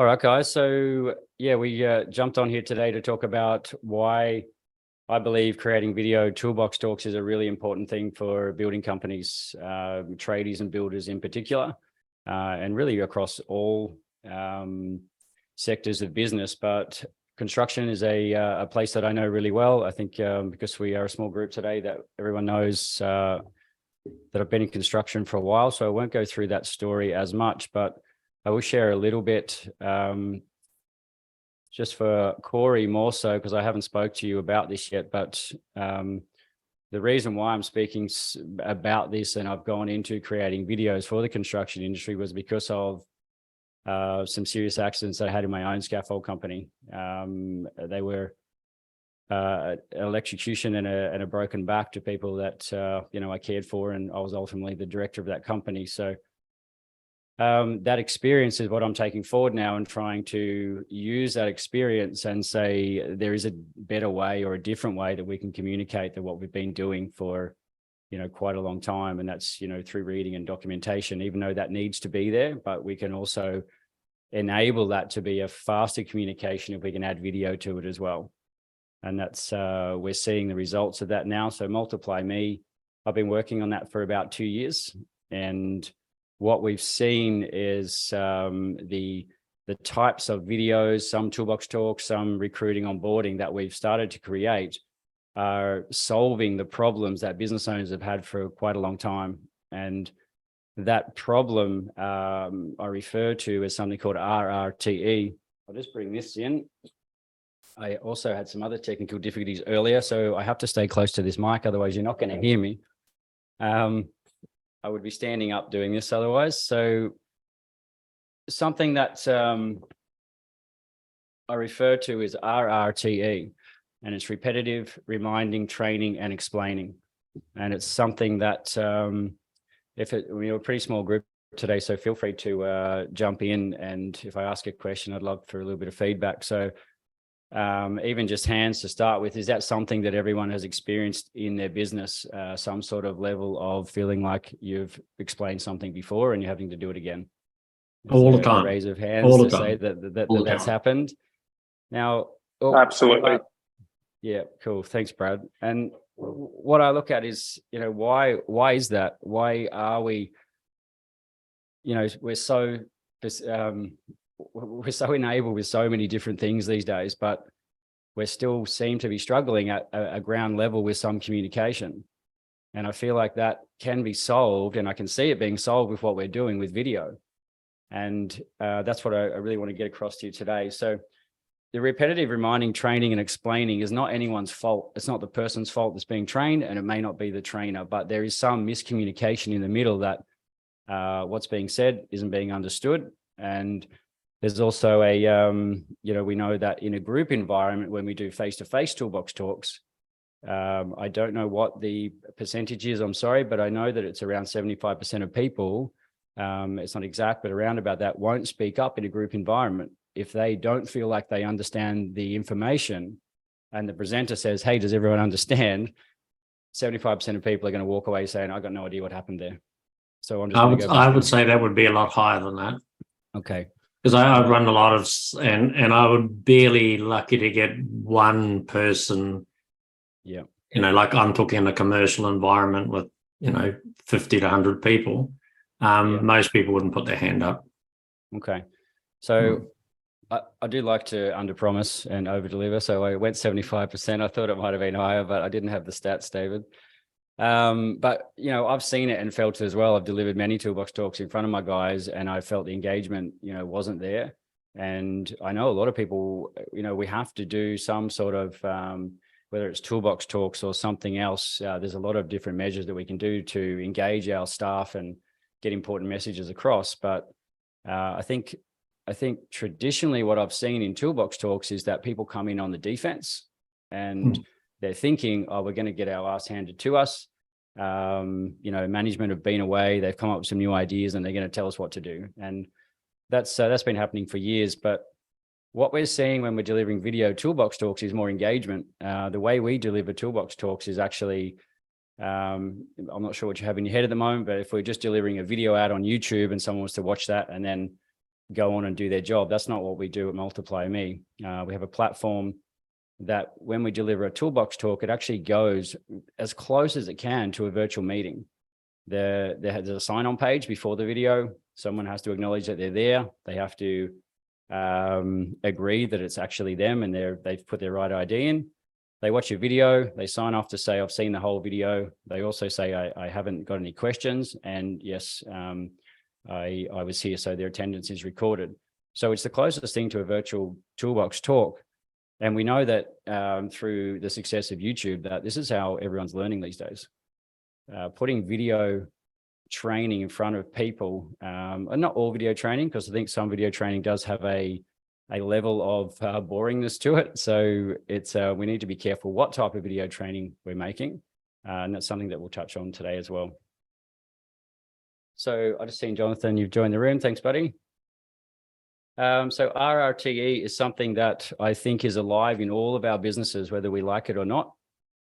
All right, guys. So yeah, we jumped on here today to talk about why I believe creating video toolbox talks is a really important thing for building companies, tradies and builders in particular, and really across all sectors of business. But construction is a place that I know really well. I think because we are a small group today that everyone knows that I've been in construction for a while, so I won't go through that story as much, but I will share a little bit just for Corey more so, because I haven't spoke to you about this yet, but the reason why I'm speaking about this and I've gone into creating videos for the construction industry was because of some serious accidents that I had in my own scaffold company. They were an electrocution and a broken back to people that I cared for, and I was ultimately the director of that company. So that experience is what I'm taking forward now and trying to use that experience and say there is a better way or a different way that we can communicate than what we've been doing for, quite a long time. And that's, through reading and documentation, even though that needs to be there, but we can also enable that to be a faster communication if we can add video to it as well. And that's, we're seeing the results of that now. So Multiply Me, I've been working on that for about 2 years. And what we've seen is the types of videos, some toolbox talks, some recruiting onboarding that we've started to create are solving the problems that business owners have had for quite a long time. And that problem I refer to as something called RRTE. I'll just bring this in. I also had some other technical difficulties earlier, so I have to stay close to this mic, otherwise you're not going to hear me. I would be standing up doing this otherwise. So something that I refer to as RRTE, and it's repetitive, reminding, training, and explaining. And it's something that we're a pretty small group today, so feel free to jump in. And if I ask a question, I'd love for a little bit of feedback. So even just hands to start with, is that something that everyone has experienced in their business, some sort of level of feeling like you've explained something before and you're having to do it again? All the time. A raise of hands to say that's happened. Now, absolutely. Yeah, cool. Thanks, Brad. And what I look at is, why is that? Why are we, we're so enabled with so many different things these days, but we still seem to be struggling at a ground level with some communication. And I feel like that can be solved, and I can see it being solved with what we're doing with video. And that's what I really want to get across to you today. So the repetitive reminding, training, and explaining is not anyone's fault. It's not the person's fault that's being trained, and it may not be the trainer, but there is some miscommunication in the middle that what's being said isn't being understood. And there's also we know that in a group environment, when we do face-to-face toolbox talks, I don't know what the percentage is, I'm sorry, but I know that it's around 75% of people, it's not exact, but around about that, won't speak up in a group environment if they don't feel like they understand the information. And the presenter says, hey, does everyone understand? 75% of people are going to walk away saying, I got no idea what happened there. So I'm just I would say that would be a lot higher than that. Okay. Because I run a lot of, and I would barely lucky to get one person. Yeah. Like I'm talking in a commercial environment with, 50 to 100 people. Most people wouldn't put their hand up. Okay. So I do like to under-promise and over-deliver. So I went 75%. I thought it might have been higher, but I didn't have the stats, David. But, I've seen it and felt it as well. I've delivered many toolbox talks in front of my guys, and I felt the engagement, wasn't there. And I know a lot of people, we have to do some sort of, whether it's toolbox talks or something else, there's a lot of different measures that we can do to engage our staff and get important messages across. But I think traditionally what I've seen in toolbox talks is that people come in on the defense and they're thinking, oh, we're going to get our ass handed to us. Management have been away, they've come up with some new ideas and they're going to tell us what to do. And that's been happening for years. But what we're seeing when we're delivering video toolbox talks is more engagement. The way we deliver toolbox talks is actually, I'm not sure what you have in your head at the moment, but if we're just delivering a video out on YouTube and someone wants to watch that and then go on and do their job. That's not what we do at Multiply Me. We have a platform that when we deliver a toolbox talk, it actually goes as close as it can to a virtual meeting. There's a sign-on page before the video. Someone has to acknowledge that they're there. They have to agree that it's actually them and they've put their right ID in. They watch a video, they sign off to say, I've seen the whole video. They also say, I haven't got any questions. And yes, I was here, so their attendance is recorded. So it's the closest thing to a virtual toolbox talk. And we know that through the success of YouTube, that this is how everyone's learning these days. Putting video training in front of people, and not all video training, because I think some video training does have a level of boringness to it. So it's we need to be careful what type of video training we're making. And that's something that we'll touch on today as well. So I just seen Jonathan, you've joined the room. Thanks, buddy. So RRTE is something that I think is alive in all of our businesses, whether we like it or not.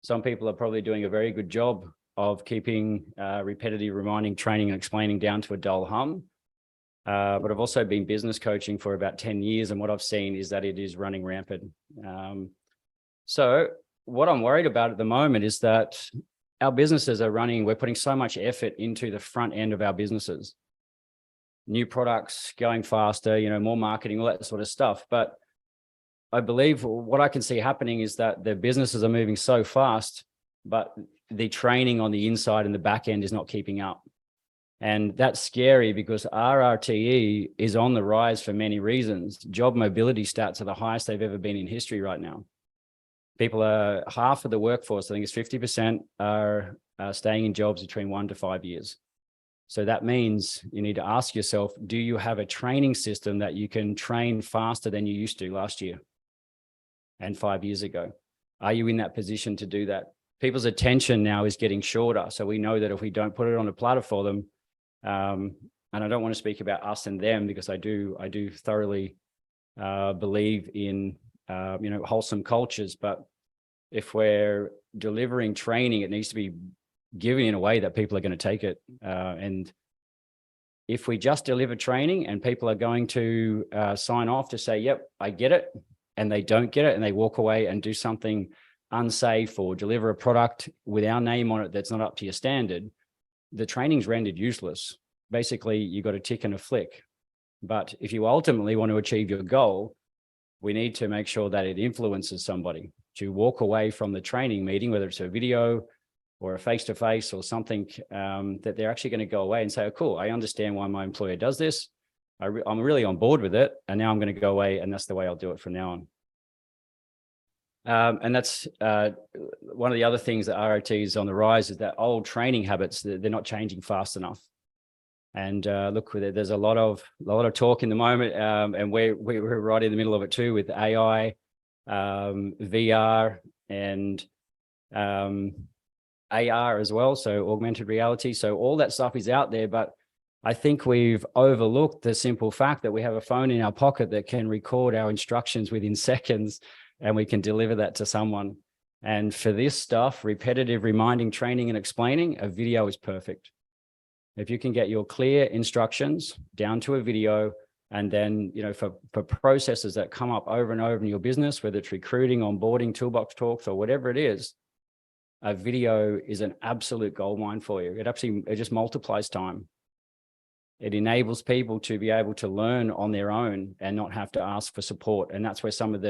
Some people are probably doing a very good job of keeping repetitive reminding, training, and explaining down to a dull hum. But I've also been business coaching for about 10 years. And what I've seen is that it is running rampant. So what I'm worried about at the moment is that our businesses are running, we're putting so much effort into the front end of our businesses. New products, going faster, more marketing, all that sort of stuff. But I believe what I can see happening is that the businesses are moving so fast, but the training on the inside and the back end is not keeping up. And that's scary because RRTE is on the rise for many reasons. Job mobility stats are the highest they've ever been in history right now. People are, half of the workforce, I think it's 50%, are staying in jobs between 1 to 5 years. So that means you need to ask yourself, do you have a training system that you can train faster than you used to last year and 5 years ago? Are you in that position to do that? People's attention now is getting shorter. So we know that if we don't put it on a platter for them, and I don't want to speak about us and them because I do thoroughly believe in wholesome cultures, but if we're delivering training, it needs to be given in a way that people are going to take it. And if we just deliver training and people are going to sign off to say, yep, I get it, and they don't get it and they walk away and do something unsafe or deliver a product with our name on it that's not up to your standard, the training's rendered useless. Basically, you got a tick and a flick. But if you ultimately want to achieve your goal, we need to make sure that it influences somebody to walk away from the training meeting, whether it's a video or a face-to-face or something, that they're actually going to go away and say, oh, cool, I understand why my employer does this. I'm really on board with it. And now I'm going to go away and that's the way I'll do it from now on. And that's one of the other things that ROT is on the rise is that old training habits, they're not changing fast enough. And look, there's a lot of talk in the moment, and we're right in the middle of it too with AI, VR, and AR as well, so augmented reality. So all that stuff is out there, but I think we've overlooked the simple fact that we have a phone in our pocket that can record our instructions within seconds, and we can deliver that to someone. And for this stuff, repetitive reminding, training, and explaining, a video is perfect. If you can get your clear instructions down to a video, and then, for processes that come up over and over in your business, whether it's recruiting, onboarding, toolbox talks, or whatever it is, a video is an absolute goldmine for you. It just multiplies time. It enables people to be able to learn on their own and not have to ask for support. And that's where some of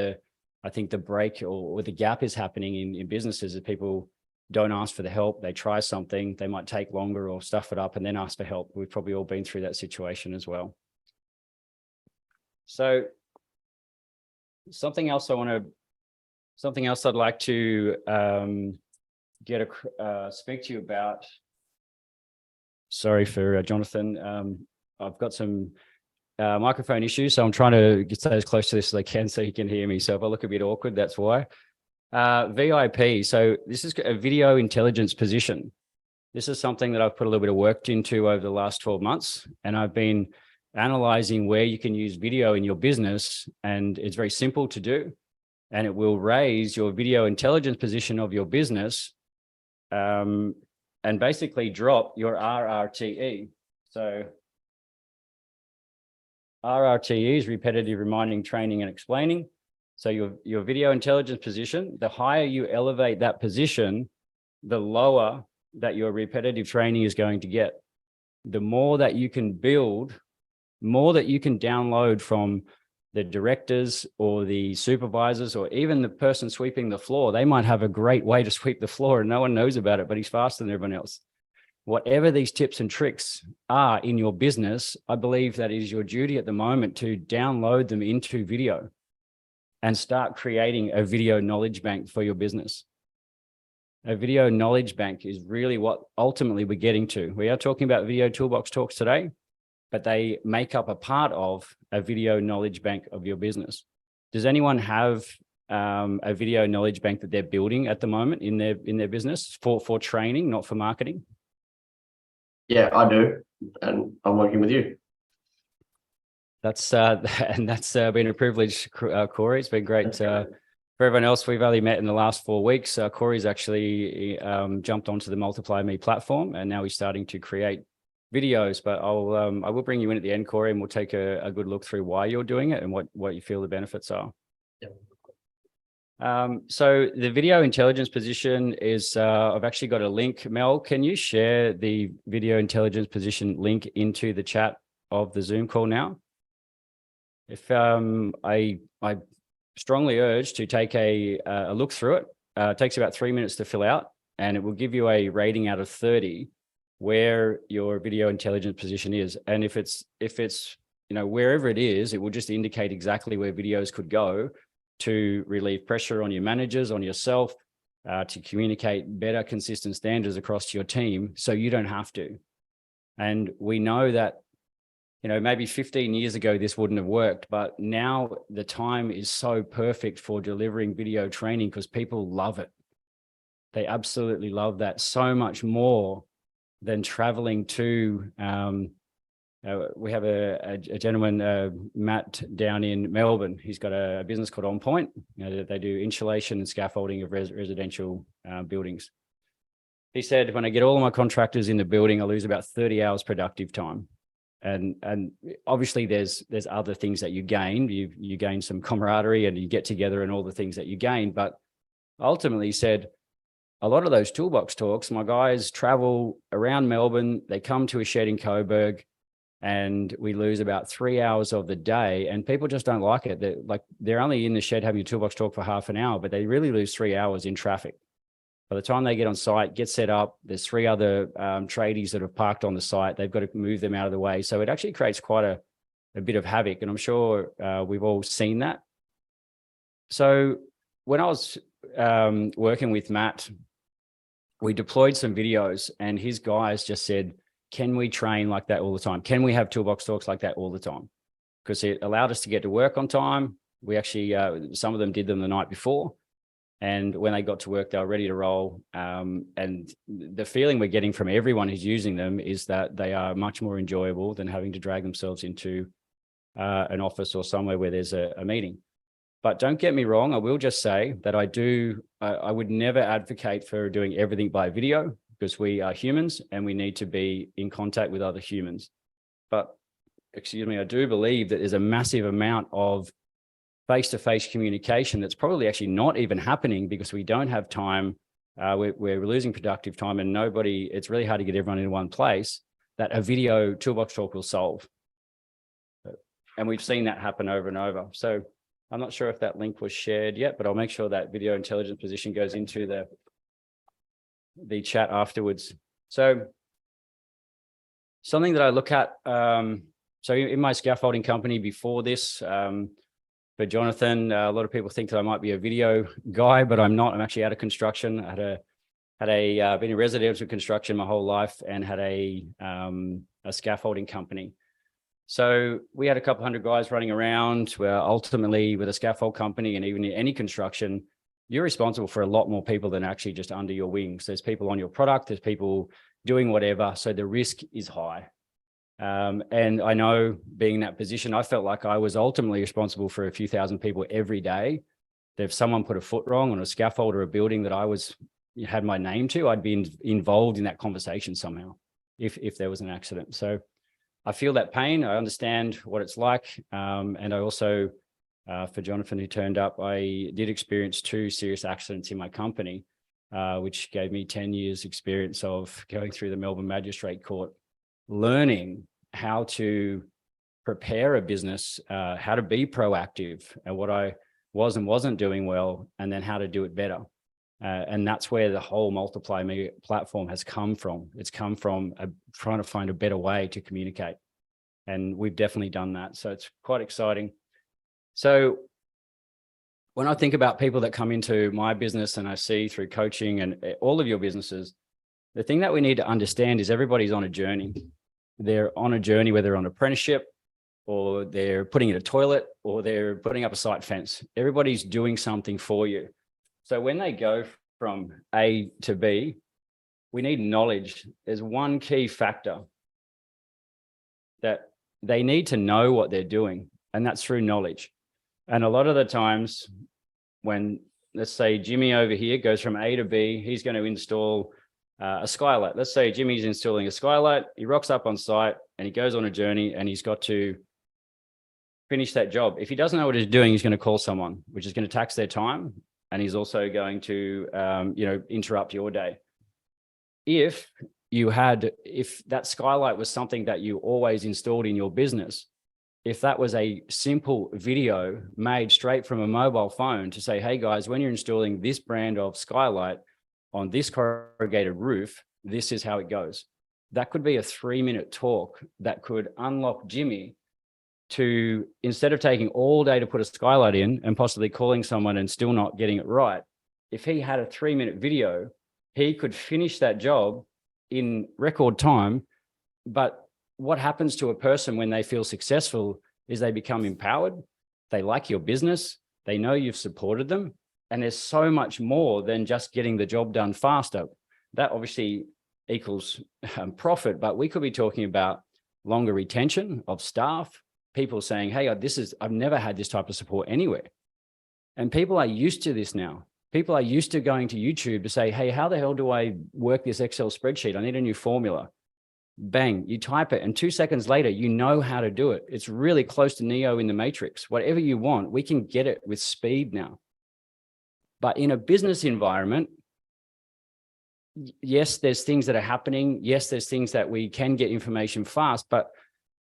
I think the break or the gap is happening in businesses, is people don't ask for the help. They try something, they might take longer or stuff it up and then ask for help. We've probably all been through that situation as well. So something else I'd like to speak to you about. Sorry for Jonathan. I've got some microphone issues, so I'm trying to stay as close to this as I can so he can hear me. So if I look a bit awkward, that's why. VIP. So this is a video intelligence position. This is something that I've put a little bit of work into over the last 12 months. And I've been analyzing where you can use video in your business. And it's very simple to do. And it will raise your video intelligence position of your business, and basically drop your RRTE. So RRTEs, repetitive reminding, training, and explaining. So your video intelligence position, the higher you elevate that position, the lower that your repetitive training is going to get. The more that you can build, more that you can download from the directors or the supervisors or even the person sweeping the floor. They might have a great way to sweep the floor and no one knows about it, but he's faster than everyone else. Whatever these tips and tricks are in your business, I believe that it is your duty at the moment to download them into video and start creating a video knowledge bank for your business. A video knowledge bank is really what ultimately we're getting to. We are talking about video toolbox talks today, but they make up a part of a video knowledge bank of your business. Does anyone have a video knowledge bank that they're building at the moment in their business for training, not for marketing? Yeah, I do, and I'm working with you. That's been a privilege, Corey. It's been great. For everyone else, we've only met in the last 4 weeks. Corey's actually jumped onto the Multiply Me platform, and now he's starting to create videos. But I will bring you in at the end, Corey, and we'll take a good look through why you're doing it and what you feel the benefits are. So the video intelligence position is, I've actually got a link. Mel, can you share the video intelligence position link into the chat of the Zoom call now? If I strongly urge to take a look through it. It takes about 3 minutes to fill out, and it will give you a rating out of 30 where your video intelligence position is. And if it's wherever it is, it will just indicate exactly where videos could go to relieve pressure on your managers, on yourself, to communicate better, consistent standards across your team so you don't have to. And we know that, maybe 15 years ago, this wouldn't have worked, but now the time is so perfect for delivering video training because people love it. They absolutely love that so much more than traveling to, we have a gentleman, Matt, down in Melbourne. He's got a business called On Point. They do insulation and scaffolding of residential buildings. He said, when I get all of my contractors in the building, I lose about 30 hours productive time. And obviously there's other things that you gain. You gain some camaraderie and you get together and all the things that you gain. But ultimately he said, a lot of those toolbox talks, my guys travel around Melbourne, they come to a shed in Coburg, and we lose about 3 hours of the day, and people just don't like it. They're only in the shed having a toolbox talk for half an hour, but they really lose 3 hours in traffic. By the time they get on site, get set up, there's 3 other tradies that have parked on the site. They've got to move them out of the way. So it actually creates quite a bit of havoc, and I'm sure we've all seen that. So when I was working with Matt, we deployed some videos, and his guys just said, can we train like that all the time? Can we have toolbox talks like that all the time? Because it allowed us to get to work on time. We actually, some of them did them the night before. And when they got to work, they were ready to roll. And the feeling we're getting from everyone who's using them is that they are much more enjoyable than having to drag themselves into an office or somewhere where there's a meeting. But don't get me wrong, I will just say that I would never advocate for doing everything by video, because we are humans and we need to be in contact with other humans. But, excuse me, I do believe that there's a massive amount of face-to-face communication that's probably actually not even happening because we don't have time. We're losing productive time, and it's really hard to get everyone in one place, that a video toolbox talk will solve. And we've seen that happen over and over. So I'm not sure if that link was shared yet, but I'll make sure that video intelligence position goes into the chat afterwards. So something that I look at, so in my scaffolding company before this, for Jonathan, a lot of people think that I might be a video guy, but I'm not. I'm actually out of construction. I been in residential construction my whole life and had a scaffolding company. So we had a couple hundred guys running around. Where ultimately with a scaffold company and even in any construction, you're responsible for a lot more people than actually just under your wings. There's people on your product, there's people doing whatever. So the risk is high. And I know being in that position, I felt like I was ultimately responsible for a few thousand people every day. If someone put a foot wrong on a scaffold or a building that I had my name to, I'd be involved in that conversation somehow if there was an accident. So I feel that pain. I understand what it's like. And I also, for Jonathan who turned up, I did experience 2 serious accidents in my company, which gave me 10 years experience of going through the Melbourne Magistrate Court, learning how to prepare a business, how to be proactive and what I was and wasn't doing well, and then how to do it better. And that's where the whole Multiply Media platform has come from. It's come from trying to find a better way to communicate. And we've definitely done that. So it's quite exciting. So when I think about people that come into my business and I see through coaching and all of your businesses, the thing that we need to understand is everybody's on a journey. They're on a journey, whether on apprenticeship, or they're putting in a toilet, or they're putting up a site fence. Everybody's doing something for you. So when they go from A to B, we need knowledge. There's one key factor that they need to know what they're doing, and that's through knowledge. And a lot of the times when, let's say Jimmy over here goes from A to B, he's going to install a skylight. Let's say Jimmy's installing a skylight. He rocks up on site and he goes on a journey and he's got to finish that job. If he doesn't know what he's doing, he's going to call someone, which is going to tax their time. And he's also going to, interrupt your day. If that skylight was something that you always installed in your business, if that was a simple video made straight from a mobile phone to say, hey guys, when you're installing this brand of skylight on this corrugated roof, this is how it goes. That could be a 3-minute talk that could unlock Jimmy to, instead of taking all day to put a skylight in and possibly calling someone and still not getting it right, if he had a 3-minute video, he could finish that job in record time. But what happens to a person when they feel successful is they become empowered. They like your business. They know you've supported them. And there's so much more than just getting the job done faster. That obviously equals profit, but we could be talking about longer retention of staff, people saying, hey, I've never had this type of support anywhere. And people are used to this now. People are used to going to YouTube to say, hey, how the hell do I work this Excel spreadsheet? I need a new formula. Bang, you type it, and 2 seconds later, you know how to do it. It's really close to Neo in the Matrix. Whatever you want, we can get it with speed now. But in a business environment, yes, there's things that are happening. Yes, there's things that we can get information fast, but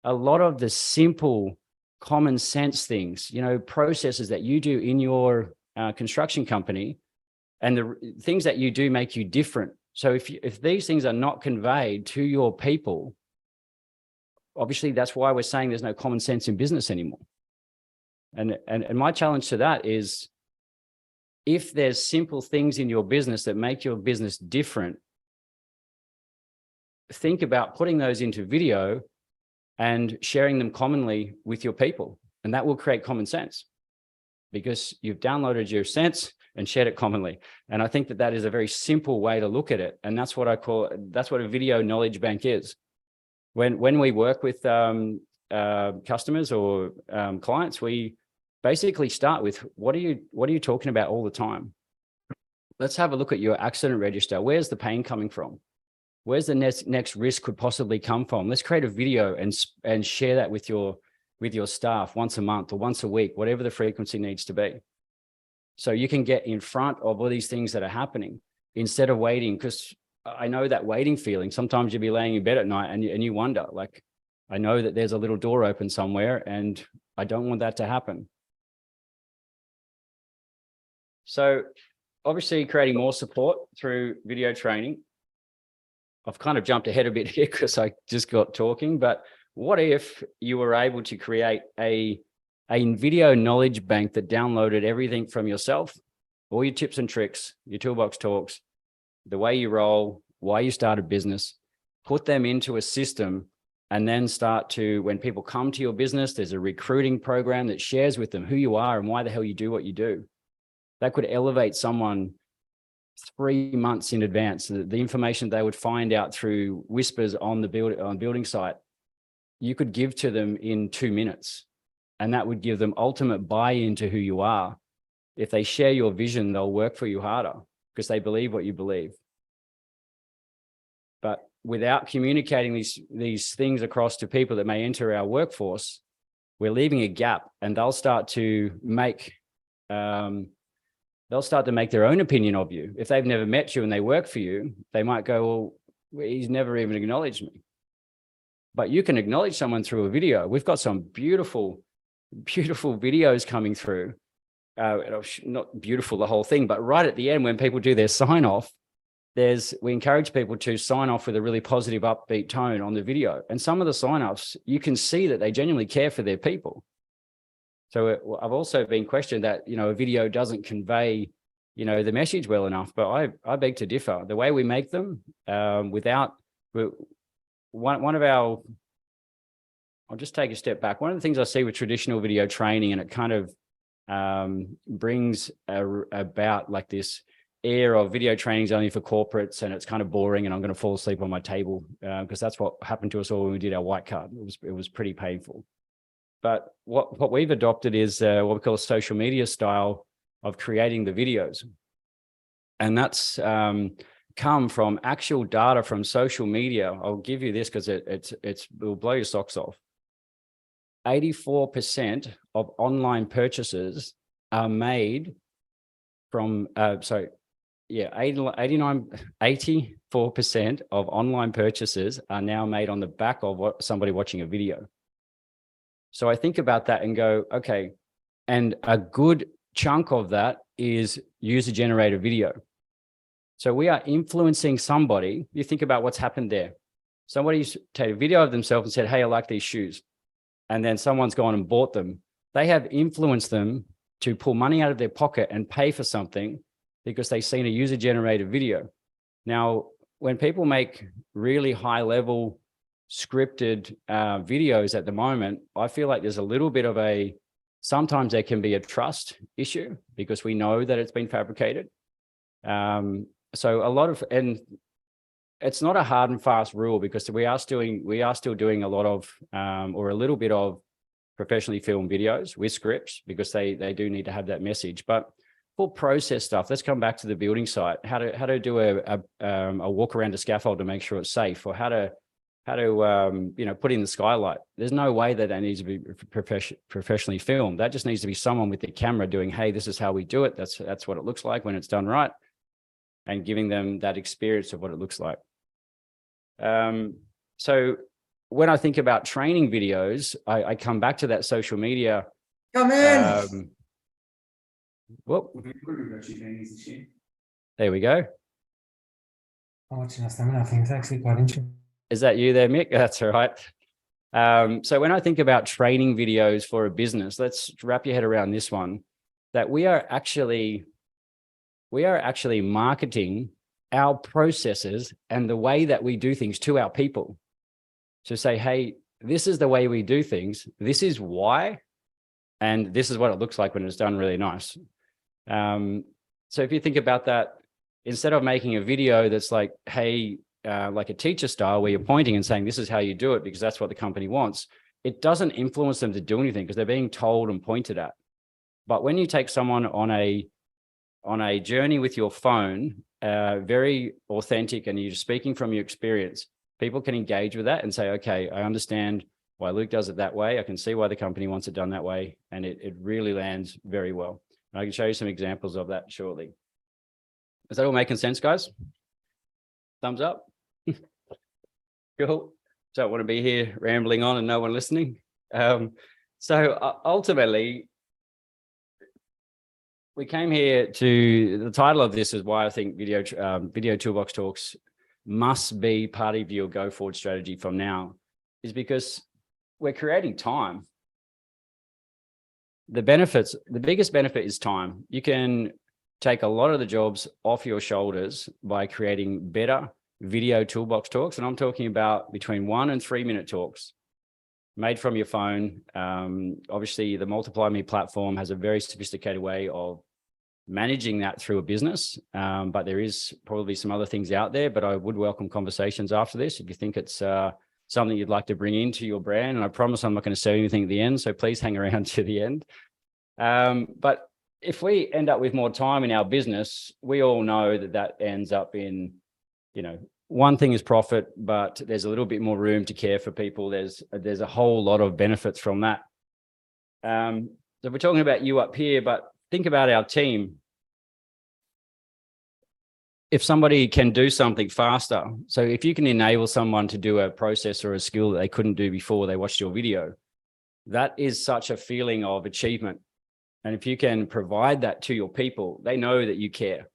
a lot of the simple common sense things, processes that you do in your construction company and the things that you do make you different. So if these things are not conveyed to your people, obviously that's why we're saying there's no common sense in business anymore. And my challenge to that is, if there's simple things in your business that make your business different, think about putting those into video and sharing them commonly with your people. And that will create common sense because you've downloaded your sense and shared it commonly. And I think that is a very simple way to look at it. And that's what that's what a video knowledge bank is. When we work with customers or clients, we basically start with, what are you talking about all the time? Let's have a look at your accident register. Where's the pain coming from? Where's the next risk could possibly come from? Let's create a video and share that with your staff once a month or once a week, whatever the frequency needs to be. So you can get in front of all these things that are happening instead of waiting. Because I know that waiting feeling. Sometimes you'll be laying in bed at night and you wonder, like, I know that there's a little door open somewhere and I don't want that to happen. So obviously creating more support through video training. I've kind of jumped ahead a bit here because I just got talking, but what if you were able to create a video knowledge bank that downloaded everything from yourself, all your tips and tricks, your toolbox talks, the way you roll, why you start a business, put them into a system, and then start to, when people come to your business, there's a recruiting program that shares with them who you are and why the hell you do what you do. That could elevate someone 3 months in advance. The information they would find out through whispers on the building site, you could give to them in 2 minutes. And that would give them ultimate buy-in to who you are. If they share your vision, they'll work for you harder because they believe what you believe. But without communicating these things across to people that may enter our workforce, we're leaving a gap, and they'll start to make their own opinion of you. If they've never met you and they work for you, they might go, well, he's never even acknowledged me. But you can acknowledge someone through a video. We've got some beautiful, beautiful videos coming through. Not beautiful, the whole thing, but right at the end, when people do their sign off, we encourage people to sign off with a really positive, upbeat tone on the video. And some of the sign-offs, you can see that they genuinely care for their people. So I've also been questioned that, a video doesn't convey, the message well enough, but I beg to differ. The way we make them, I'll just take a step back. One of the things I see with traditional video training, and it kind of brings about like this air of video training is only for corporates and it's kind of boring and I'm going to fall asleep on my table, because that's what happened to us all when we did our white card. It was pretty painful. But what we've adopted is what we call a social media style of creating the videos. And that's come from actual data from social media. I'll give you this because it will blow your socks off. 84% of online purchases are made from, 84% of online purchases are now made on the back of somebody watching a video. So I think about that and go, okay, and a good chunk of that is user-generated video. So we are influencing somebody. You think about what's happened there. Somebody's taken a video of themselves and said, hey, I like these shoes. And then someone's gone and bought them. They have influenced them to pull money out of their pocket and pay for something because they've seen a user-generated video. Now, when people make really high-level scripted videos at the moment, I feel like there's a little bit of sometimes there can be a trust issue because we know that it's been fabricated. So and it's not a hard and fast rule because we are still doing a lot of, or a little bit of professionally filmed videos with scripts because they do need to have that message. But for process stuff, let's come back to the building site, how to do a walk around a scaffold to make sure it's safe, or how to put in the skylight. There's no way that needs to be professionally filmed. That just needs to be someone with their camera doing, hey, this is how we do it. That's what it looks like when it's done right, and giving them that experience of what it looks like. So when I think about training videos, I come back to that social media. Come in. There we go. Watching us, I think it's actually quite interesting. Is that you there, Mick? That's all right. So when I think about training videos for a business, let's wrap your head around this one, that we are actually marketing our processes and the way that we do things to our people. To say, hey, this is the way we do things. This is why. And this is what it looks like when it's done really nice. So if you think about that, instead of making a video that's like, hey, like a teacher style where you're pointing and saying, this is how you do it because that's what the company wants, it doesn't influence them to do anything because they're being told and pointed at. But when you take someone on a journey with your phone, very authentic, and you're speaking from your experience, people can engage with that and say, okay, I understand why Luke does it that way. I can see why the company wants it done that way. And it really lands very well. And I can show you some examples of that shortly. Is that all making sense, guys? Thumbs up. Cool. Don't want to be here rambling on and no one listening. So ultimately, we came here to, the title of this is why I think video toolbox talks must be part of your go forward strategy from now, is because we're creating time. The biggest benefit is time. You can take a lot of the jobs off your shoulders by creating better video toolbox talks. And I'm talking about between 1 and 3 minute talks made from your phone. Obviously the Multiply Me platform has a very sophisticated way of managing that through a business. But there is probably some other things out there, but I would welcome conversations after this if you think it's something you'd like to bring into your brand. And I promise I'm not going to say anything at the end, so please hang around to the end. But if we end up with more time in our business, we all know that ends up in, one thing is profit, but there's a little bit more room to care for people. There's a whole lot of benefits from that. So we're talking about you up here, but think about our team. If somebody can do something faster, so if you can enable someone to do a process or a skill that they couldn't do before they watched your video, that is such a feeling of achievement. And if you can provide that to your people, they know that you care.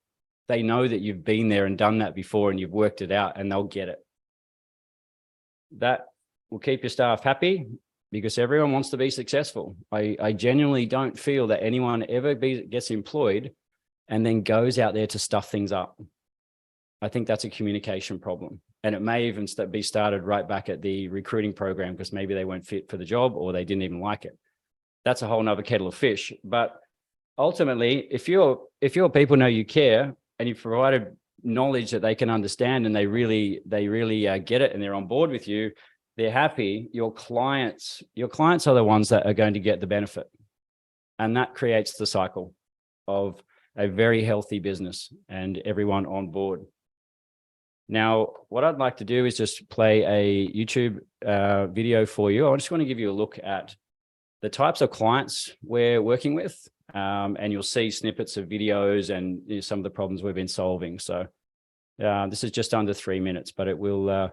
They know that you've been there and done that before and you've worked it out, and they'll get it. That will keep your staff happy because everyone wants to be successful. I genuinely don't feel that anyone ever gets employed and then goes out there to stuff things up. I think that's a communication problem. And it may even be started right back at the recruiting program because maybe they weren't fit for the job or they didn't even like it. That's a whole nother kettle of fish. But ultimately, if your people know you care and you've provided knowledge that they can understand and they really get it and they're on board with you, they're happy, your clients are the ones that are going to get the benefit. And that creates the cycle of a very healthy business and everyone on board. Now, what I'd like to do is just play a YouTube video for you. I just want to give you a look at the types of clients we're working with, and you'll see snippets of videos and some of the problems we've been solving. So this is just under 3 minutes, but it will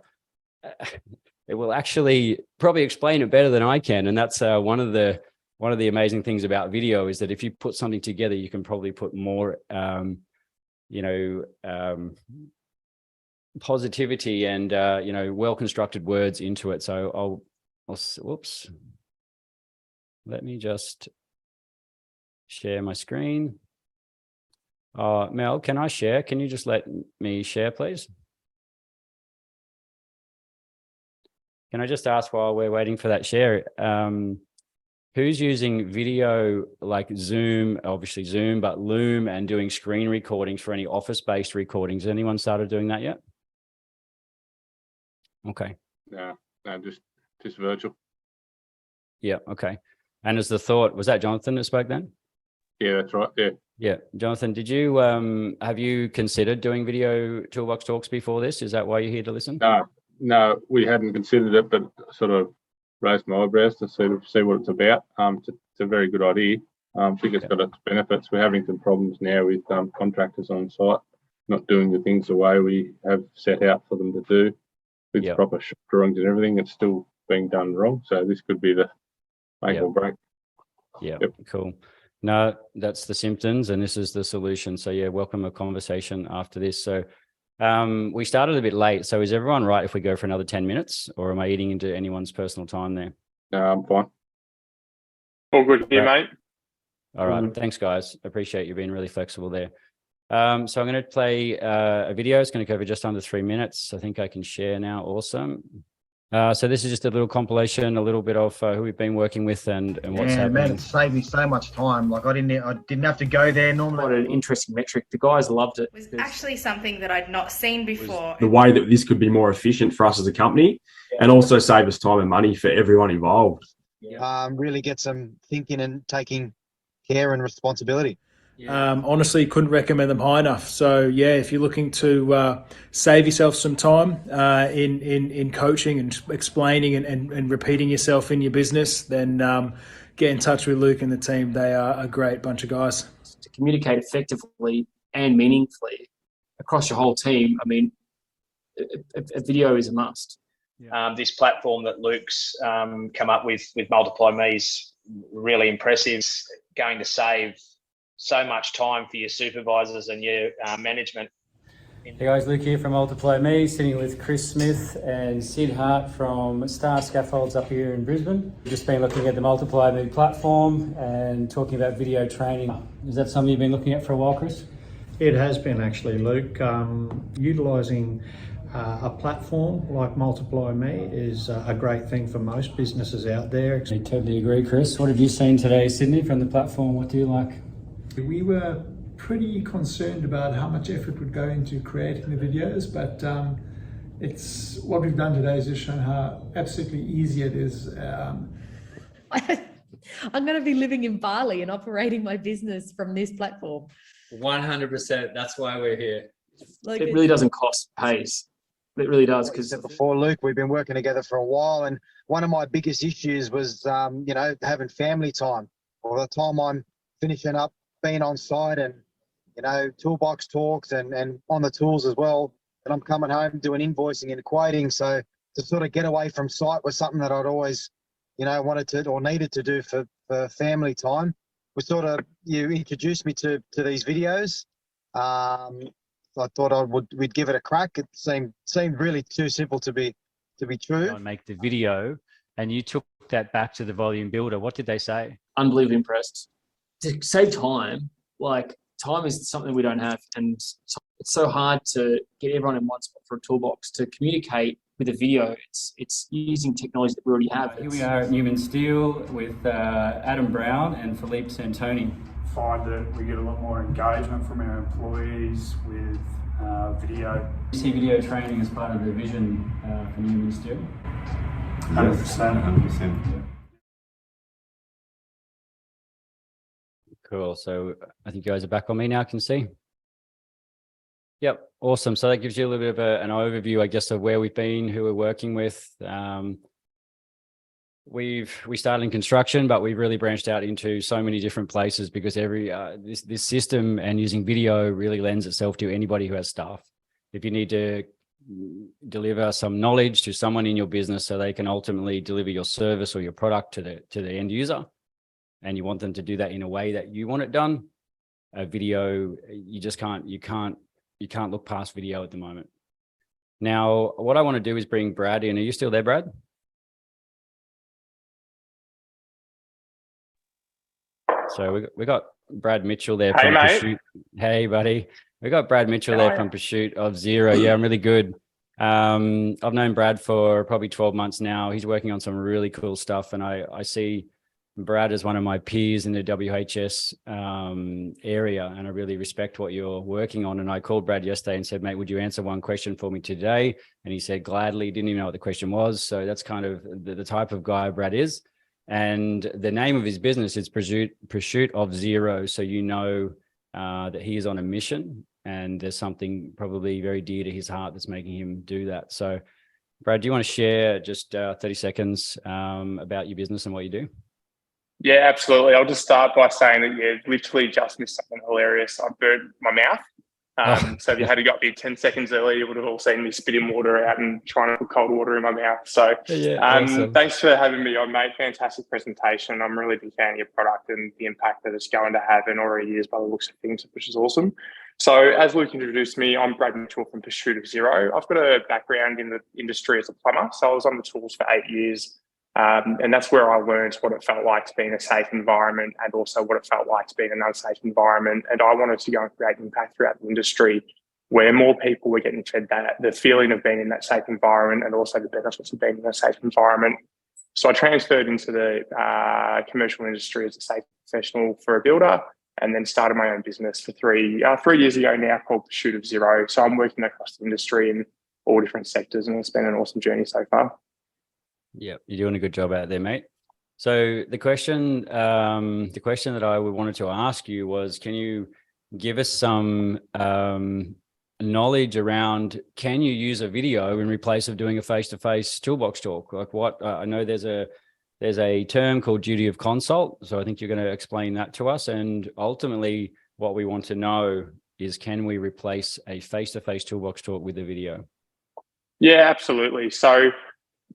actually probably explain it better than I can. And that's one of the amazing things about video is that if you put something together, you can probably put more, positivity and well-constructed words into it. So whoops. Let me just share my screen. Mel, can I share? Can you just let me share, please? Can I just ask while we're waiting for that share, who's using video like Zoom, obviously Zoom, but Loom and doing screen recordings for any office-based recordings? Has anyone started doing that yet? Okay. No, just virtual. Yeah, okay. And as the thought, was that Jonathan that spoke then? Yeah, that's right. Yeah. Yeah. Jonathan, did you, have you considered doing video Toolbox Talks before this? Is that why you're here to listen? No, we hadn't considered it, but sort of raised my eyebrows to see what it's about. It's a very good idea. I think it's got its benefits. We're having some problems now with contractors on site not doing the things the way we have set out for them to do with proper drawings and everything. It's still being done wrong. So this could be the make or break. Yeah, cool. No, that's the symptoms and this is the solution. So yeah, welcome a conversation after this. So we started a bit late. So is everyone right if we go for another 10 minutes or am I eating into anyone's personal time there? No, I'm fine. All good here, mate. All right. Thanks, guys. Appreciate you being really flexible there. So I'm going to play a video. It's going to go for just under 3 minutes. I think I can share now. Awesome. So this is just a little compilation, a little bit of who we've been working with and what's happening. Man, it saved me so much time. Like I didn't have to go there normally. What an interesting metric. The guys loved it. It was actually something that I'd not seen before. The way that this could be more efficient for us as a company and also save us time and money for everyone involved. Really get some thinking and taking care and responsibility. Honestly, couldn't recommend them high enough. So yeah, if you're looking to save yourself some time in coaching and explaining and repeating yourself in your business, then get in touch with Luke and the team. They are a great bunch of guys. To communicate effectively and meaningfully across your whole team, I mean, a video is a must. This platform that Luke's come up with Multiply Me is really impressive. It's going to save so much time for your supervisors and your management. Hey guys, Luke here from Multiply Me, sitting with Chris Smith and Sid Hart from Star Scaffolds up here in Brisbane. We've just been looking at the Multiply Me platform and talking about video training. Is that something you've been looking at for a while, Chris? It has been actually, Luke. Utilising a platform like Multiply Me is a great thing for most businesses out there. I totally agree, Chris. What have you seen today, Sydney, from the platform? What do you like? We were pretty concerned about how much effort would go into creating the videos, but it's what we've done today is just shown how absolutely easy it is. I'm going to be living in Bali and operating my business from this platform. 100%. That's why we're here. It really doesn't cost pace. It really does, Like you because said before, Luke, we've been working together for a while, and one of my biggest issues was, having family time, or the time I'm finishing up being on site and, toolbox talks and on the tools as well. And I'm coming home doing invoicing and equating. So to sort of get away from site was something that I'd always, wanted to or needed to do for family time. You introduced me to these videos. I thought we'd give it a crack. It seemed really too simple to be true. And make the video, and you took that back to the volume builder. What did they say? unbelievably impressed. To save time, like time is something we don't have, and it's so hard to get everyone in one spot for a toolbox to communicate with a video. It's using technology that we already have. Here we are at Newman Steel with Adam Brown and Philippe Santoni. Find that we get a lot more engagement from our employees with video. You see video training as part of the vision for Newman Steel? 100%. 100%. Cool. So I think you guys are back on me now, I can see. Yep. Awesome. So that gives you a little bit of an overview, I guess, of where we've been, who we're working with. We started in construction, but we've really branched out into so many different places because this system and using video really lends itself to anybody who has staff. If you need to deliver some knowledge to someone in your business so they can ultimately deliver your service or your product to the end user, and you want them to do that in a way that you want it done, a video, you can't look past video at the moment. Now, what I want to do is bring Brad in. Are you still there, Brad? So we got Brad Mitchell there from Pursuit. Hey, buddy. We got Brad Mitchell there from Pursuit of Zero. Yeah, I'm really good. I've known Brad for probably 12 months now. He's working on some really cool stuff, and I see Brad as one of my peers in the WHS area, and I really respect what you're working on. And I called Brad yesterday and said, mate, would you answer one question for me today? And he said gladly. Didn't even know what the question was. So that's kind of the type of guy Brad is. And the name of his business is Pursuit of Zero. So you know that he is on a mission, and there's something probably very dear to his heart that's making him do that. So Brad, do you want to share just 30 seconds about your business and what you do? Yeah, absolutely. I'll just start by saying that you literally just missed something hilarious. I burnt my mouth. So if you had got me 10 seconds earlier, you would have all seen me spitting water out and trying to put cold water in my mouth. So awesome. Thanks for having me on, mate. Fantastic presentation. I'm really a big fan of your product and the impact that it's going to have, and already is by the looks of things, which is awesome. So as Luke introduced me, I'm Brad Mitchell from Pursuit of Zero. I've got a background in the industry as a plumber. So I was on the tools for 8 years. And that's where I learned what it felt like to be in a safe environment, and also what it felt like to be in an unsafe environment. And I wanted to go and create impact throughout the industry where more people were getting fed that, the feeling of being in that safe environment, and also the benefits of being in a safe environment. So I transferred into the commercial industry as a safety professional for a builder, and then started my own business for 3 years ago now, called Pursuit of Zero. So I'm working across the industry in all different sectors, and it's been an awesome journey so far. Yeah, you're doing a good job out there, mate. So the question that I wanted to ask you was, can you give us some knowledge around, can you use a video in replace of doing a face-to-face toolbox talk? Like what, I know there's a term called duty of consult. So I think you're going to explain that to us. And ultimately what we want to know is, can we replace a face-to-face toolbox talk with a video? Yeah, absolutely. So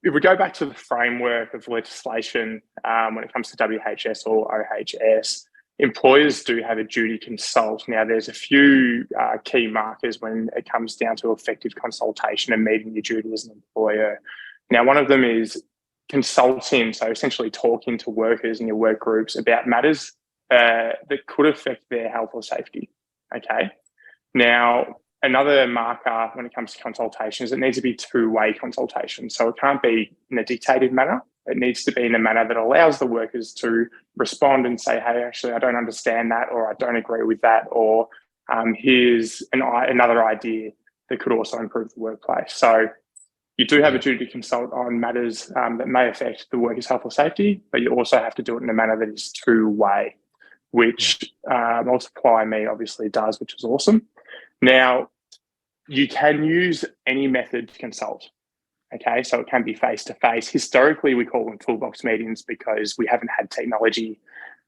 if we go back to the framework of legislation, when it comes to WHS or OHS, employers do have a duty to consult. Now, there's a few key markers when it comes down to effective consultation and meeting your duty as an employer. Now, one of them is consulting, so essentially talking to workers in your work groups about matters that could affect their health or safety. Okay. Now, another marker when it comes to consultation is it needs to be two-way consultation. So it can't be in a dictated manner. It needs to be in a manner that allows the workers to respond and say, hey, actually, I don't understand that, or I don't agree with that, or here's another idea that could also improve the workplace. So you do have a duty to consult on matters that may affect the workers' health or safety, but you also have to do it in a manner that is two-way, which Multiply Me obviously does, which is awesome. Now, You can use any method to consult. Okay, so it can be face-to-face. Historically, we call them toolbox meetings because we haven't had technology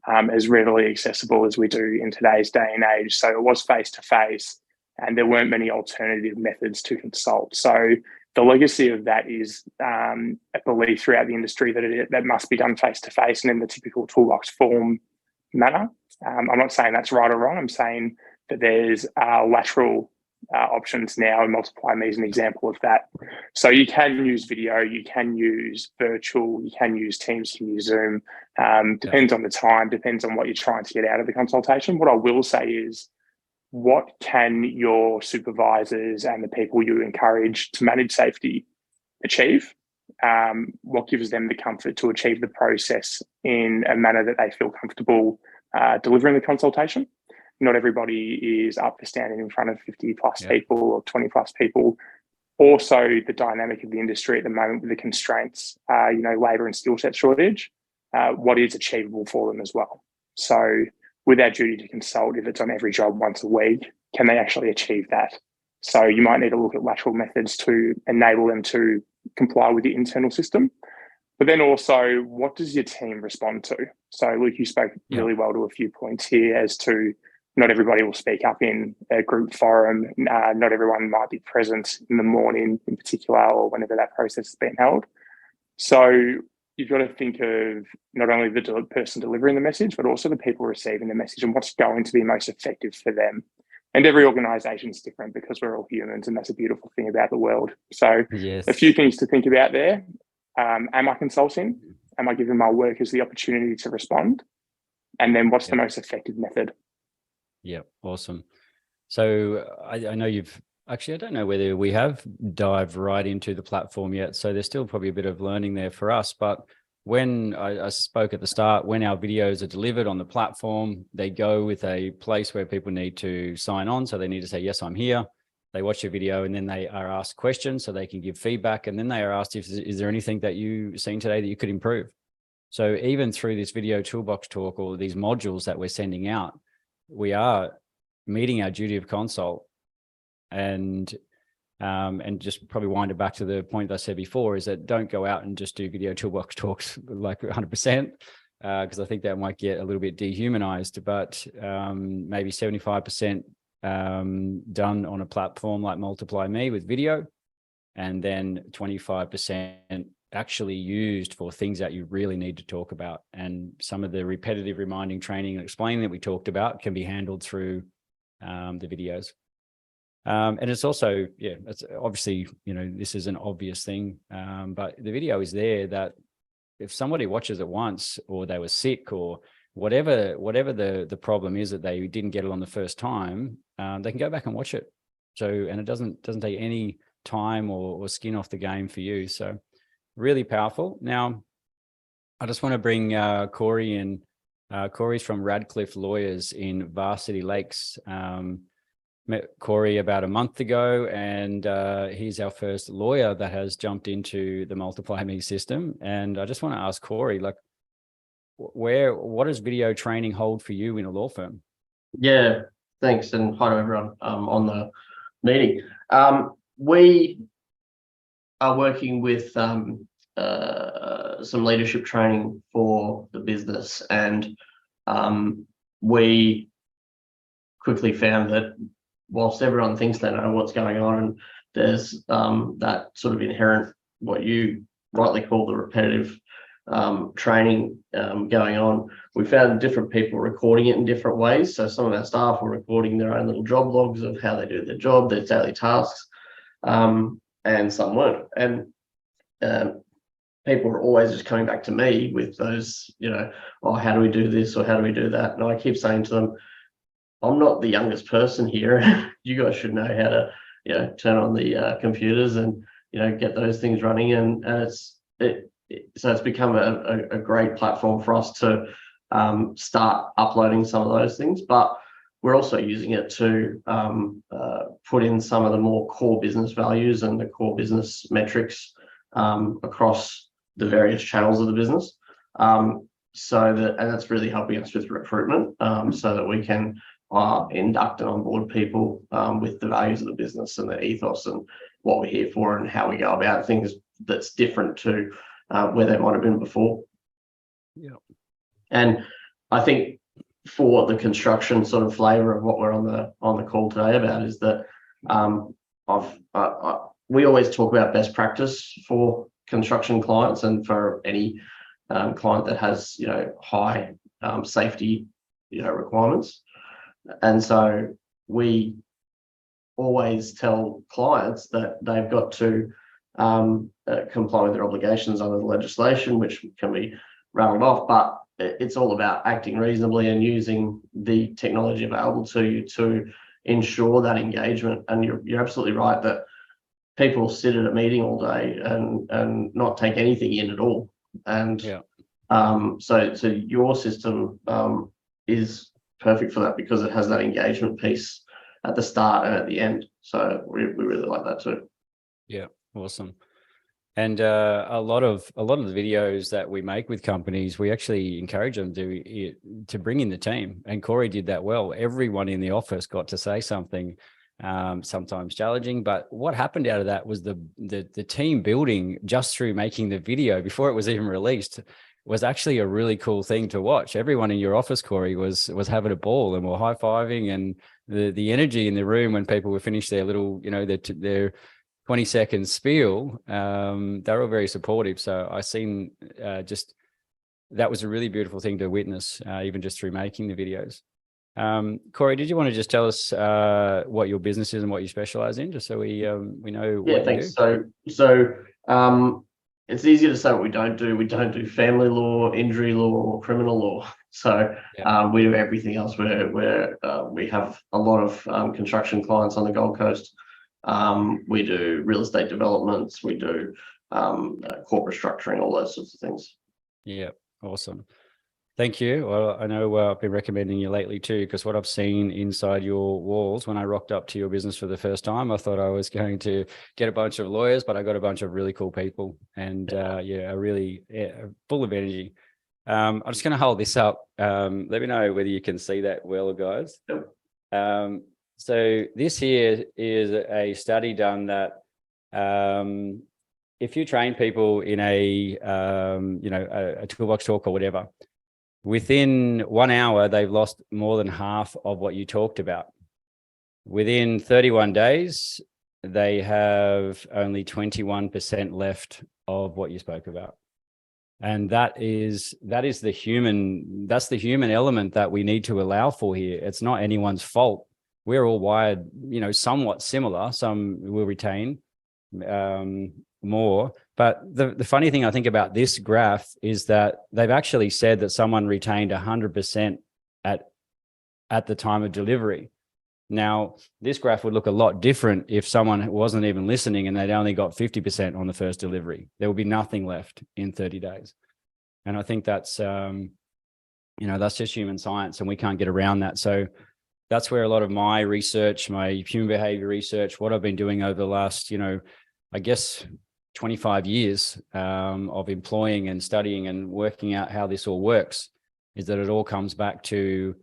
as readily accessible as we do in today's day and age. So it was face-to-face, and there weren't many alternative methods to consult. So the legacy of that is a belief throughout the industry that that must be done face-to-face and in the typical toolbox form manner. I'm not saying that's right or wrong. I'm saying that there's lateral options now, and Multiply Me is an example of that. So you can use video, you can use virtual, you can use Teams, you can use Zoom. Depends on the time, depends on what you're trying to get out of the consultation. What I will say is, what can your supervisors and the people you encourage to manage safety achieve? What gives them the comfort to achieve the process in a manner that they feel comfortable delivering the consultation? Not everybody is up for standing in front of 50 plus people or 20 plus people. Also, the dynamic of the industry at the moment with the constraints, labour and skill set shortage, what is achievable for them as well. So with our duty to consult, if it's on every job once a week, can they actually achieve that? So you might need to look at lateral methods to enable them to comply with the internal system. But then also, what does your team respond to? So Luke, you spoke really well to a few points here as to not everybody will speak up in a group forum. Not everyone might be present in the morning in particular, or whenever that process is being held. So you've got to think of not only the person delivering the message, but also the people receiving the message and what's going to be most effective for them. And every organisation is different because we're all humans, and that's a beautiful thing about the world. So a few things to think about there. Am I consulting? Am I giving my workers the opportunity to respond? And then what's the most effective method? Yeah, awesome. So I know you've actually, I don't know whether we have dived right into the platform yet. So there's still probably a bit of learning there for us. But when I spoke at the start, when our videos are delivered on the platform, they go with a place where people need to sign on. So they need to say, yes, I'm here. They watch your video, and then they are asked questions so they can give feedback. And then they are asked, is there anything that you've seen today that you could improve? So even through this video toolbox talk or these modules that we're sending out, we are meeting our duty of consult. And just probably wind it back to the point that I said before, is that don't go out and just do video toolbox talks like 100%, because I think that might get a little bit dehumanized, but maybe 75% done on a platform like Multiply Me with video, and then 25% actually used for things that you really need to talk about. And some of the repetitive reminding, training, and explaining that we talked about can be handled through the videos. And it's also, it's obviously, this is an obvious thing, but the video is there that if somebody watches it once, or they were sick, or whatever the problem is that they didn't get it on the first time, they can go back and watch it. So, and it doesn't take any time or skin off the game for you. So really powerful. Now, I just want to bring Corey in. Corey's from Radcliffe Lawyers in Varsity Lakes. Met Corey about a month ago, and he's our first lawyer that has jumped into the Multiply Me system. And I just want to ask Corey, like, what does video training hold for you in a law firm? Yeah, thanks, and hi to everyone on the meeting. We are working with some leadership training for the business, and we quickly found that whilst everyone thinks they know what's going on, and there's that sort of inherent, what you rightly call the repetitive training going on, we found different people recording it in different ways. So some of our staff were recording their own little job logs of how they do their job, their daily tasks, and some weren't. And people are always just coming back to me with those, oh, how do we do this, or how do we do that? And I keep saying to them, I'm not the youngest person here. You guys should know how to, turn on the computers and, get those things running. And so it's become a great platform for us to start uploading some of those things. But we're also using it to put in some of the more core business values and the core business metrics across the various channels of the business. And that's really helping us with recruitment, so that we can induct and onboard people with the values of the business and the ethos and what we're here for and how we go about things that's different to where they might have been before. Yeah. And I think for the construction sort of flavor of what we're on the call today about is that we always talk about best practice for construction clients and for any client that has high safety requirements. And so we always tell clients that they've got to comply with their obligations under the legislation, which can be rattled off, but it's all about acting reasonably and using the technology available to you to ensure that engagement. And you're absolutely right that people sit at a meeting all day and not take anything in at all. And so your system is perfect for that because it has that engagement piece at the start and at the end. So we really like that too. Yeah, awesome. And a lot of the videos that we make with companies, we actually encourage them to bring in the team. And Corey did that well. Everyone in the office got to say something, sometimes challenging. But what happened out of that was the team building just through making the video before it was even released was actually a really cool thing to watch. Everyone in your office, Corey, was having a ball and were high-fiving, and the energy in the room when people were finished their little, their 20-second spiel, they're all very supportive. So I seen that was a really beautiful thing to witness, even just through making the videos. Corey, did you want to just tell us what your business is and what you specialize in, just so we know what you do? So it's easier to say what we don't do. We don't do family law, injury law, or criminal law. So we do everything else. We have a lot of construction clients on the Gold Coast. We do real estate developments. We do corporate structuring, all those sorts of things. Yeah, awesome. Thank you. Well, I know I've been recommending you lately too, because what I've seen inside your walls when I rocked up to your business for the first time, I thought I was going to get a bunch of lawyers, but I got a bunch of really cool people and really full of energy. I'm just going to hold this up. Let me know whether you can see that well, guys. So this here is a study done that if you train people in a toolbox talk or whatever, within 1 hour, they've lost more than half of what you talked about. Within 31 days, they have only 21% left of what you spoke about. And that's the human element that we need to allow for here. It's not anyone's fault. We're all wired, somewhat similar. Some will retain more. But the funny thing I think about this graph is that they've actually said that someone retained 100% at the time of delivery. Now, this graph would look a lot different if someone wasn't even listening and they'd only got 50% on the first delivery. There would be nothing left in 30 days. And I think that's just human science, and we can't get around that. So that's where a lot of my research, my human behavior research, what I've been doing over the last, I guess 25 years of employing and studying and working out how this all works, is that it all comes back to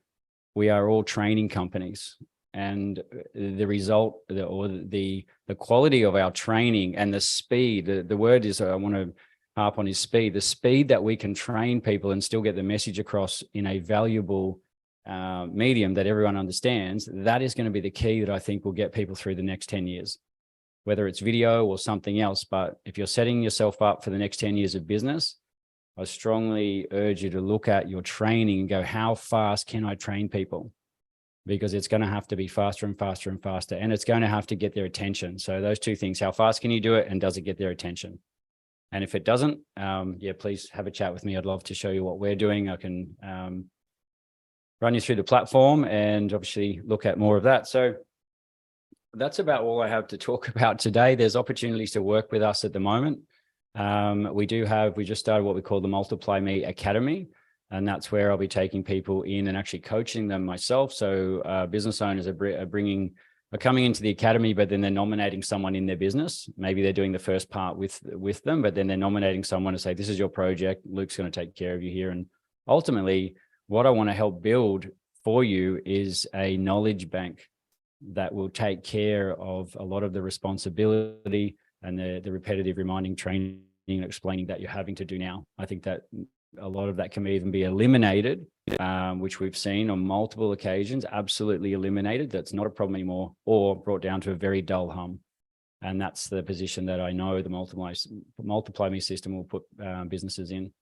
we are all training companies, and the result or the quality of our training and the speed, the word is, I want to harp on, is speed. The speed that we can train people and still get the message across in a valuable medium that everyone understands, that is going to be the key that I think will get people through the next 10 years, whether it's video or something else. But if you're setting yourself up for the next 10 years of business, I strongly urge you to look at your training and go, how fast can I train people? Because it's going to have to be faster and faster and faster, and it's going to have to get their attention. So those two things, how fast can you do it, and does it get their attention? And if it doesn't, please have a chat with me. I'd love to show you what we're doing. I can run you through the platform and obviously look at more of that. So that's about all I have to talk about today. There's opportunities to work with us at the moment. We just started what we call the Multiply Me Academy, and that's where I'll be taking people in and actually coaching them myself. So business owners are coming into the academy, but then they're nominating someone in their business. Maybe they're doing the first part with them, but then they're nominating someone to say, this is your project. Luke's going to take care of you here. And ultimately, what I want to help build for you is a knowledge bank that will take care of a lot of the responsibility and the repetitive reminding, training, and explaining that you're having to do now. I think that a lot of that can even be eliminated, which we've seen on multiple occasions, absolutely eliminated. That's not a problem anymore, or brought down to a very dull hum. And that's the position that I know the Multiply Me system will put businesses in.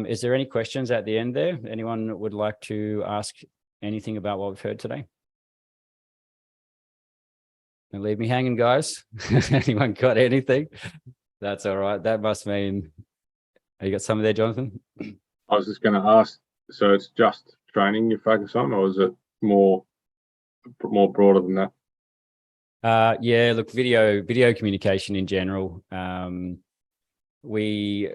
Is there any questions at the end there? Anyone would like to ask anything about what we've heard today? Don't leave me hanging, guys. Anyone got anything? That's all right. That must mean, you got something there, Jonathan? I was just going to ask, so it's just training you focus on, or is it more broader than that? Yeah, look, video communication in general. We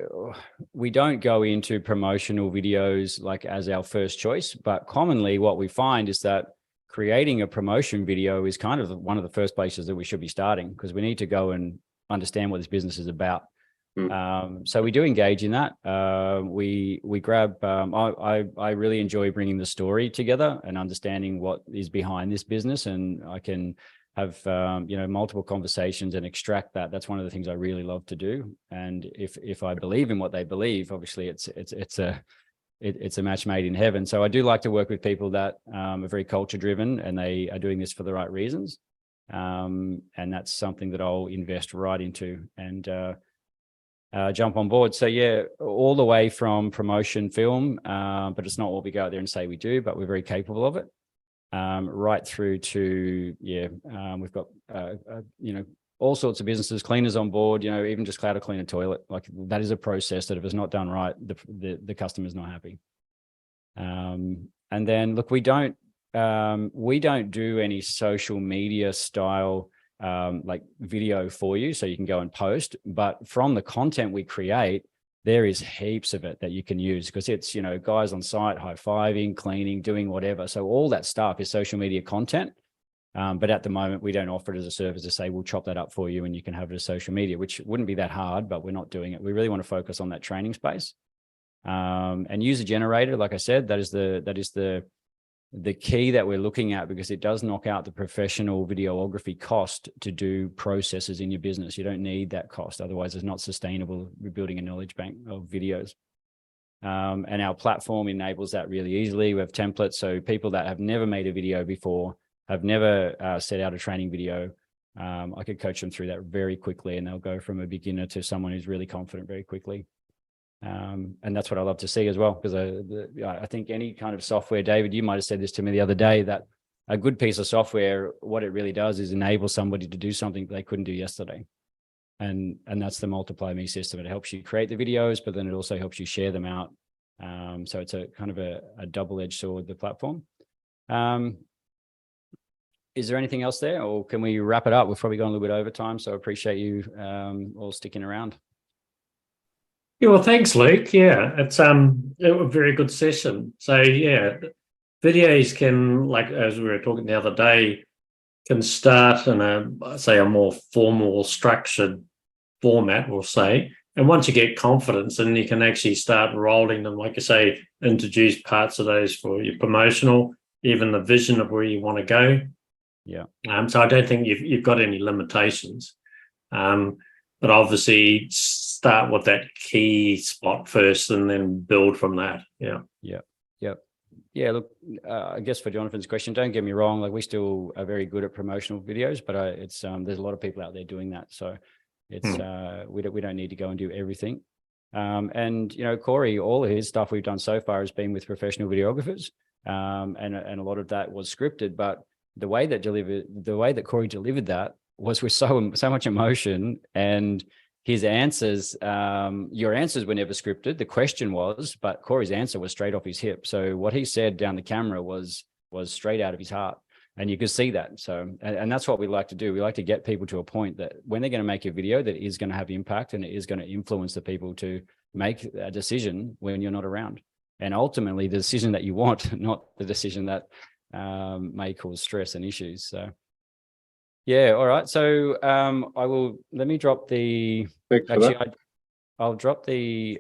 don't go into promotional videos like as our first choice, but commonly what we find is that creating a promotion video is kind of one of the first places that we should be starting, because we need to go and understand what this business is about. So we do engage in that. We grab, I really enjoy bringing the story together and understanding what is behind this business, and I can have multiple conversations and extract that. That's one of the things I really love to do. And if I believe in what they believe, obviously it's a match made in heaven. So I do like to work with people that are very culture driven and they are doing this for the right reasons. And that's something that I'll invest right into and jump on board. So yeah, all the way from promotion film, but it's not what we go out there and say we do, but we're very capable of it. Right through to, we've got, all sorts of businesses, cleaners on board, even just how to clean a toilet. Like that is a process that if it's not done right, the customer's not happy. And then look, we don't do any social media style, like video for you, so you can go and post, but from the content we create, there is heaps of it that you can use, because it's, guys on site, high-fiving, cleaning, doing whatever. So all that stuff is social media content. But at the moment, we don't offer it as a service to say, we'll chop that up for you and you can have it as social media, which wouldn't be that hard, but we're not doing it. We really want to focus on that training space. And user generated, like I said, that is the key that we're looking at, because it does knock out the professional videography cost to do processes in your business. You don't need that cost. Otherwise, it's not sustainable. We're building a knowledge bank of videos. And our platform enables that really easily. We have templates. So people that have never made a video before, have never set out a training video, I could coach them through that very quickly, and they'll go from a beginner to someone who's really confident very quickly. And that's what I love to see as well, because I think any kind of software, David, you might have said this to me the other day, that a good piece of software, what it really does is enable somebody to do something they couldn't do yesterday. And that's the Multiply Me system. It helps you create the videos, but then it also helps you share them out. So it's a kind of a double-edged sword, the platform. Is there anything else there, or can we wrap it up? We've probably gone a little bit over time, so I appreciate you all sticking around. Yeah, well, thanks, Luke. Yeah, it's a very good session. So yeah, videos can, like as we were talking the other day, can start in a more formal, structured format, we'll say. And once you get confidence, then you can actually start rolling them, like you say, introduce parts of those for your promotional, even the vision of where you want to go. Yeah. So I don't think you've got any limitations. But obviously start with that key spot first and then build from that. Yeah. Yeah, look, I guess for Jonathan's question, don't get me wrong, like we still are very good at promotional videos, but it's there's a lot of people out there doing that. So it's we don't need to go and do everything. And Corey, all of his stuff we've done so far has been with professional videographers. And a lot of that was scripted, but the way that Corey delivered that was with so much emotion, and his answers, your answers were never scripted. The question was, but Corey's answer was straight off his hip. So what he said down the camera was straight out of his heart, and you could see that. So, and that's what we like to do. We like to get people to a point that when they're going to make a video that is going to have impact and it is going to influence the people to make a decision when you're not around. And ultimately the decision that you want, not the decision that may cause stress and issues. So yeah, all right. So let me drop the, I'll drop the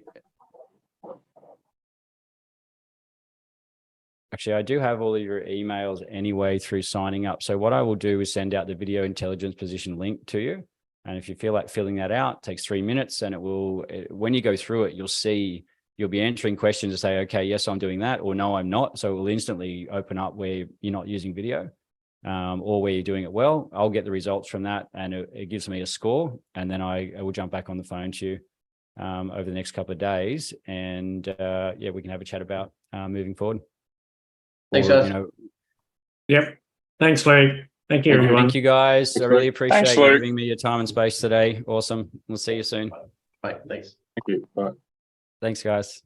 Actually, I do have all of your emails anyway through signing up. So what I will do is send out the video intelligence position link to you. And if you feel like filling that out, it takes 3 minutes, and when you go through it, you'll be answering questions to say, okay, yes, I'm doing that, or no, I'm not. So it will instantly open up where you're not using video, or where you're doing it well. I'll get the results from that, and it gives me a score. And then I will jump back on the phone to you over the next couple of days. And yeah, we can have a chat about moving forward. Thanks, Or, guys. you know, Yep. Thanks, Luke. Thank you, everyone. thank you, guys. I really appreciate Thanks, you Luke. giving me your time and space today. Awesome. We'll see you soon. Bye. Thanks. Thank you. Bye. Thanks, guys.